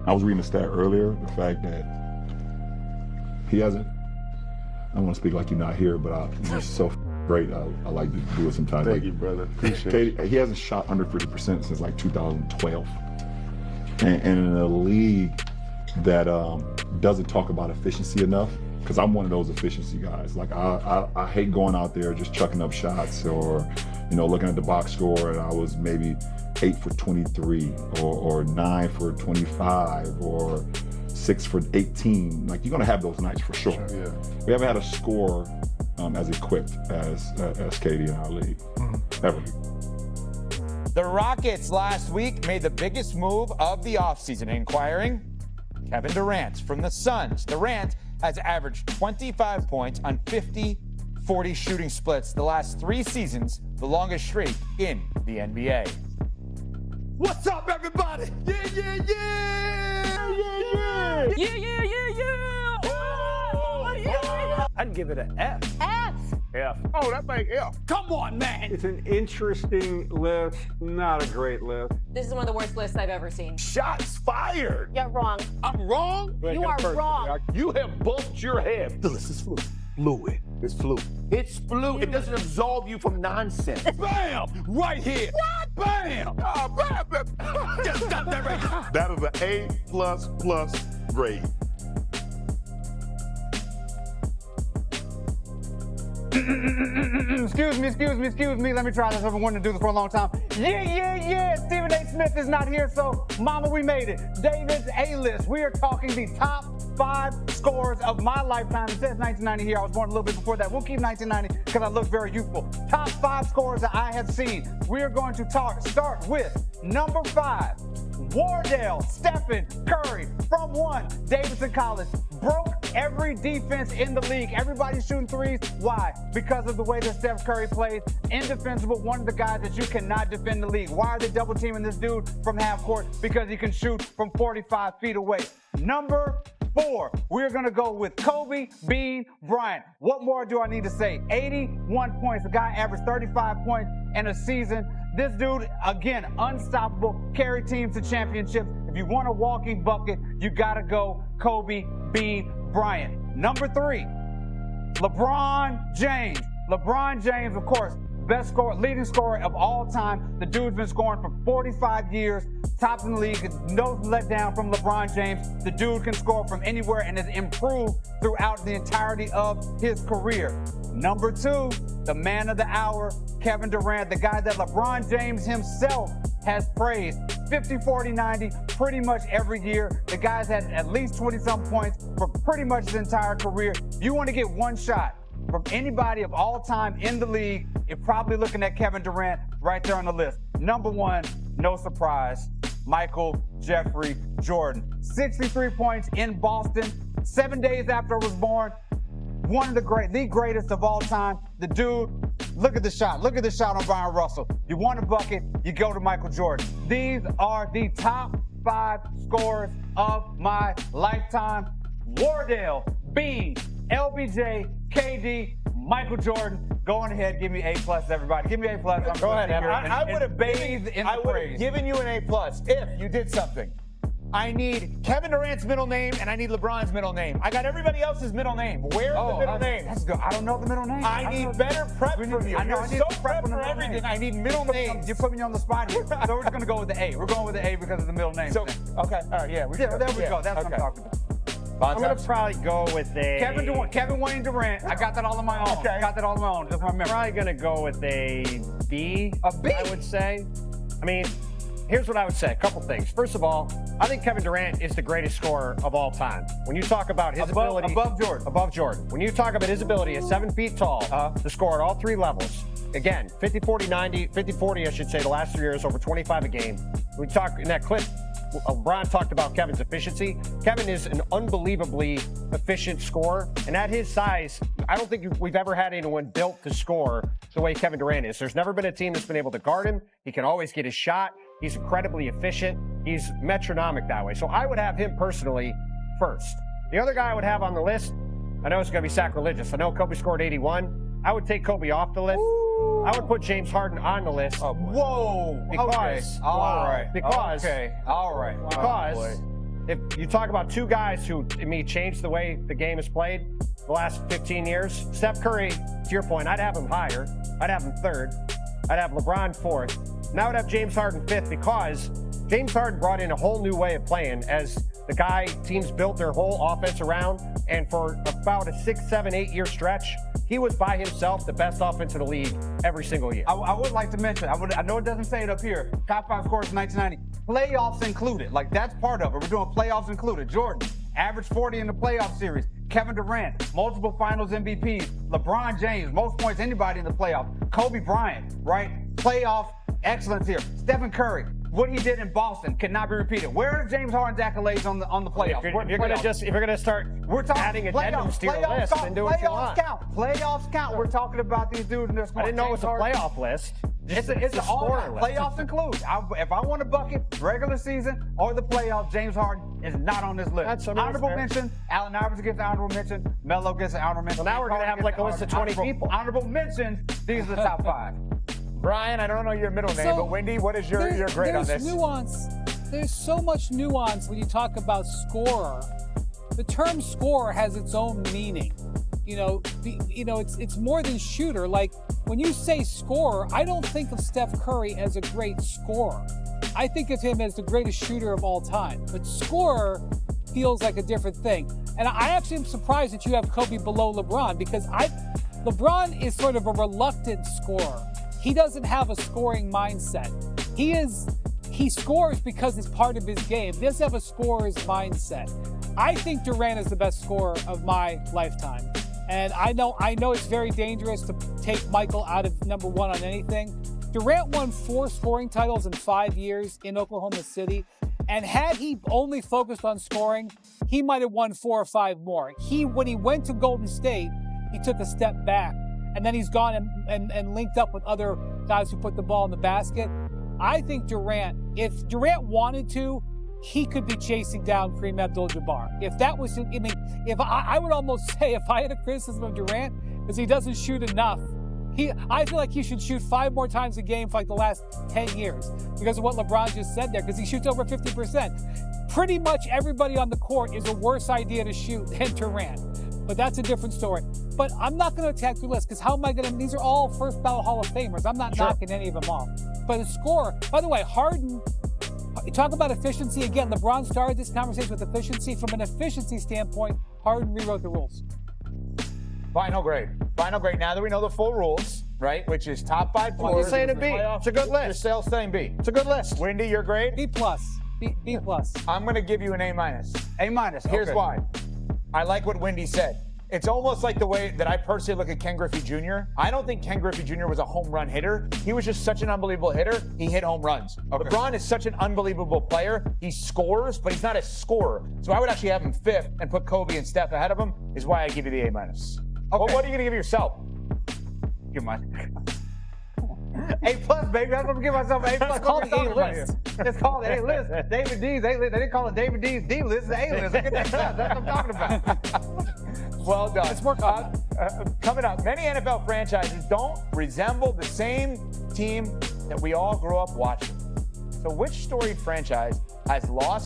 I was reading a stat earlier, the fact that he hasn't, I don't want to speak like you're not here, but you're so great. I like to do it sometimes. Thank you, brother. Appreciate it. He hasn't shot under 50% since like 2012. And in a league that doesn't talk about efficiency enough, because I'm one of those efficiency guys. Like I hate going out there just chucking up shots or, looking at the box score and I was maybe 8 for 23 or 9 for 25 or 6 for 18. Like, you're gonna have those nights for sure. Yeah. We haven't had a scorer as equipped as KD in our league, ever. The Rockets last week made the biggest move of the offseason, acquiring Kevin Durant from the Suns. Durant has averaged 25 points on 50-40 shooting splits the last 3 seasons, the longest streak in the NBA. What's up, everybody? Yeah, yeah, yeah! Yeah, yeah, yeah! Yeah, yeah, yeah, yeah! Oh, I'd give it an F. F. F. Oh, that make F. come on, man! It's an interesting list, not a great list. This is one of the worst lists I've ever seen. Shots fired. You're wrong. I'm wrong? You are wrong. You have bumped your head. The list is fluid. It's fluid. It's fluid. It doesn't absolve you from nonsense. Bam! Right here! What? Bam! Oh, bam. Just stop that right there. That is an A++ grade. Excuse me. Let me try this. I've been wanting to do this for a long time. Yeah. Stephen A. Smith is not here, so mama, we made it. David's A-list. We are talking the top 5 scorers of my lifetime. It says 1990 here. I was born a little bit before that. We'll keep 1990 because I look very youthful. Top 5 scorers that I have seen. We are going to start with number 5. Wardell Stephen Curry from Davidson College. Broke every defense in the league. Everybody's shooting threes. Why? Because of the way that Steph Curry plays. Indefensible, one of the guys that you cannot defend the league. Why are they double teaming this dude from half court? Because he can shoot from 45 feet away. Number 4, we're gonna go with Kobe Bean Bryant. What more do I need to say? 81 points. The guy averaged 35 points in a season. This dude, again, unstoppable, carried teams to championships. If you want a walking bucket, you gotta go Kobe Bean Bryant. Number 3, LeBron James. LeBron James, of course, best scorer, leading scorer of all time. The dude's been scoring for 45 years, top in the league. No letdown from LeBron James. The dude can score from anywhere and has improved throughout the entirety of his career. Number 2, the man of the hour, Kevin Durant, the guy that LeBron James himself has praised. 50, 40, 90, pretty much every year. The guy's had at least 20-something points for pretty much his entire career. If you want to get one shot from anybody of all time in the league, you're probably looking at Kevin Durant right there on the list. Number 1, no surprise, Michael Jeffrey Jordan. 63 points in Boston, 7 days after I was born. One of the greatest of all time. The dude, look at the shot. Look at the shot on Brian Russell. You want a bucket, you go to Michael Jordan. These are the top 5 scorers of my lifetime. Wardell, Bean, LBJ, KD, Michael Jordan. Go on ahead, give me A+, everybody. Give me A+. Go ahead, Henry. I would have bathed in the praise. given you an A+ if you did something. I need Kevin Durant's middle name and I need LeBron's middle name. I got everybody else's middle name. Where's the middle name? That's good. I don't know the middle name. I need better prep from you. I know. You're I need so prep prep for everything. I need middle names. You put me on the spot here. So we're just going to go with the A. We're going with the A because of the middle name. So, okay. All right. Yeah. There we go. That's what I'm talking about. I'm going to probably go with a... Kevin Wayne Durant. I got that all on my own. Okay. Got that all on my own. Just my memory. I'm probably going to go with a B. A B? I would say. I mean, here's what I would say. A couple things. First of all, I think Kevin Durant is the greatest scorer of all time. When you talk about his ability... Above Jordan. Above Jordan. When you talk about his ability at 7 feet tall to score at all 3 levels, again, 50, 40, 90, 50, 40, I should say, the last 3 years, over 25 a game. We talk in that clip, LeBron talked about Kevin's efficiency. Kevin is an unbelievably efficient scorer, and at his size, I don't think we've ever had anyone built to score the way Kevin Durant is. There's never been a team that's been able to guard him. He can always get his shot. He's incredibly efficient. He's metronomic that way. So I would have him personally first. The other guy I would have on the list, I know it's going to be sacrilegious. I know Kobe scored 81. I would take Kobe off the list. Ooh. I would put James Harden on the list. Oh, whoa. Because, okay. All right. Because, okay. All right. Because if you talk about two guys who, to me, changed the way the game is played the last 15 years, Steph Curry, to your point, I'd have him higher. I'd have him third. I'd have LeBron fourth. Now I'd have James Harden fifth because James Harden brought in a whole new way of playing as the guy teams built their whole offense around. And for about a 6, 7, 8 year stretch, he was by himself the best offense in the league every single year. I would like to mention, I know it doesn't say it up here, top 5 scores in 1990, playoffs included. Like, that's part of it. We're doing playoffs included. Jordan, average 40 in the playoff series. Kevin Durant, multiple finals MVPs. LeBron James, most points anybody in the playoffs. Kobe Bryant, right? Playoff excellence here. Stephen Curry, what he did in Boston cannot be repeated. Where are James Harden's accolades on the playoffs? If you're gonna start adding addendums to your list, then do what you want. Playoffs count. We're talking about these dudes and their score. I didn't know it was a playoff list. It's an all-time playoffs include. If I want a bucket, regular season or the playoffs, James Harden is not on this list. Honorable mention, Allen Iverson gets an honorable mention, Melo gets an honorable mention. Well, now we're going to have like a list of 20 people. Honorable mentions, these are the top 5. Brian, I don't know your middle name, but Wendy, what is your grade on this? There's nuance. There's so much nuance when you talk about scorer. The term scorer has its own meaning. It's more than shooter. Like, when you say scorer, I don't think of Steph Curry as a great scorer. I think of him as the greatest shooter of all time. But scorer feels like a different thing. And I actually am surprised that you have Kobe below LeBron because LeBron is sort of a reluctant scorer. He doesn't have a scoring mindset. He scores because it's part of his game. He doesn't have a scorer's mindset. I think Durant is the best scorer of my lifetime. And I know it's very dangerous to take Michael out of number 1 on anything. Durant won 4 scoring titles in 5 years in Oklahoma City. And had he only focused on scoring, he might have won 4 or 5 more. When he went to Golden State, he took a step back. And then he's gone and linked up with other guys who put the ball in the basket. I think Durant, if Durant wanted to, he could be chasing down Kareem Abdul-Jabbar. If that was, I would almost say if I had a criticism of Durant, because he doesn't shoot enough, I feel like he should shoot 5 more times a game for like the last 10 years because of what LeBron just said there, because he shoots over 50%. Pretty much everybody on the court is a worse idea to shoot than Durant. But that's a different story. But I'm not going to attack your list because how am I going to? These are all first ballot Hall of Famers. I'm not knocking any of them off. But a scorer, by the way, Harden, you talk about efficiency. Again, LeBron started this conversation with efficiency. From an efficiency standpoint, Harden rewrote the rules. Final grade. Final grade. Now that we know the full rules, right, which is top 5 Well, scores. you're saying a B. It's a good list. You're still saying B. It's a good list. Wendy, your grade? B+. B+. I'm going to give you an A-. A-. Here's okay. why. I like what Wendy said. It's almost like the way that I personally look at Ken Griffey Jr. I don't think Ken Griffey Jr. was a home run hitter. He was just such an unbelievable hitter. He hit home runs. Okay. LeBron is such an unbelievable player. He scores, but he's not a scorer. So I would actually have him 5th and put Kobe and Steph ahead of him, is why I give you the A-. Okay. Well, what are you going to give yourself? Give mine. A+, baby. That's what I'm giving myself. A+. It's called the A-list. It's called the A-list. David D's A-list. They didn't call it David D's D-list. It's the A-list. Look at that stuff. That's what I'm talking about. Well done. Let's work on coming up, many NFL franchises don't resemble the same team that we all grew up watching. So which storied franchise has lost